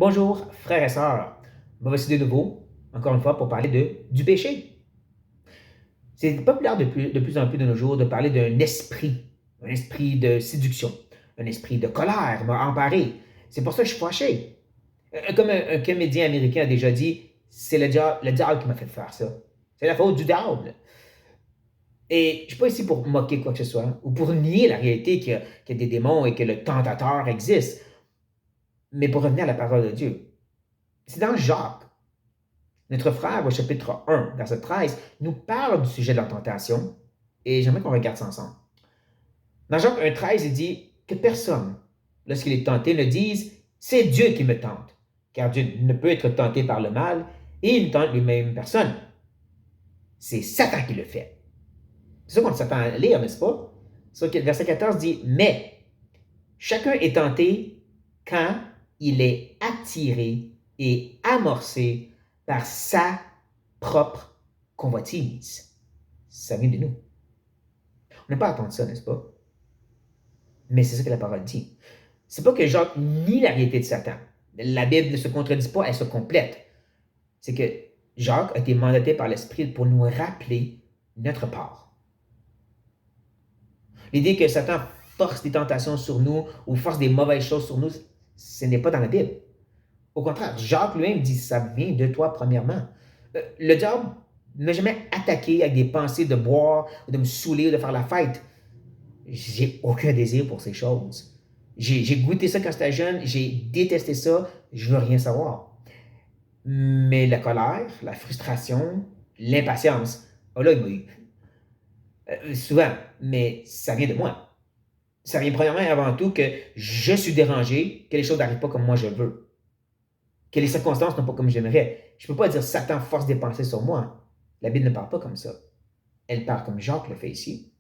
Bonjour, frères et sœurs. Me voici de nouveau, encore une fois, pour parler du péché. C'est populaire de plus en plus de nos jours de parler un esprit de séduction, un esprit de colère m'a emparé. C'est pour ça que je suis fâché. Comme un comédien américain a déjà dit, c'est le diable qui m'a fait faire ça. C'est la faute du diable. Et je ne suis pas ici pour moquer quoi que ce soit, ou pour nier la réalité qu'il y a des démons et que le tentateur existe, mais pour revenir à la parole de Dieu. C'est dans Jacques. Notre frère, au chapitre 1, verset 13, nous parle du sujet de la tentation et j'aimerais qu'on regarde ça ensemble. Dans Jacques 1,13, il dit que personne, lorsqu'il est tenté, ne dise c'est Dieu qui me tente, car Dieu ne peut être tenté par le mal et il ne tente lui-même personne. C'est Satan qui le fait. C'est ça qu'on s'attend à lire, n'est-ce pas? Verset 14 dit mais chacun est tenté quand il est attiré et amorcé par sa propre convoitise. Ça vient de nous. On n'a pas à attendre ça, n'est-ce pas? Mais c'est ça que la parole dit. C'est pas que Jacques nie la réalité de Satan. La Bible ne se contredit pas, elle se complète. C'est que Jacques a été mandaté par l'Esprit pour nous rappeler notre part. L'idée que Satan force des tentations sur nous ou force des mauvaises choses sur nous, ce n'est pas dans la Bible. Au contraire, Jacques lui-même dit ça vient de toi premièrement. Le diable ne m'a jamais attaqué avec des pensées de boire, ou de me saouler, ou de faire la fête. J'ai aucun désir pour ces choses. J'ai goûté ça quand j'étais jeune, j'ai détesté ça, je veux rien savoir. Mais la colère, la frustration, l'impatience, oh là, il m'a eu. Souvent, mais ça vient de moi. Ça vient premièrement et avant tout que je suis dérangé, que les choses n'arrivent pas comme moi je veux. Que les circonstances n'ont pas comme j'aimerais. Je ne peux pas dire Satan force des pensées sur moi. La Bible ne parle pas comme ça. Elle parle comme Jacques le fait ici.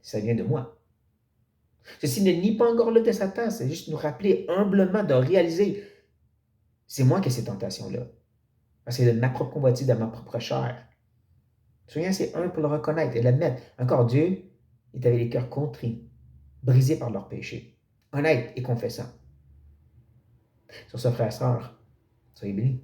Ça vient de moi. Ceci ne nie pas encore l'œuvre de Satan, c'est juste nous rappeler humblement de réaliser c'est moi qui ai ces tentations-là. Parce que c'est de ma propre convoitise, de ma propre chair. Soyez assez humble pour le reconnaître et l'admettre. Encore Dieu est avec les cœurs contrits, brisés par leurs péchés, honnêtes et confessants. Sur ce, frère et sœur, soyez bénis.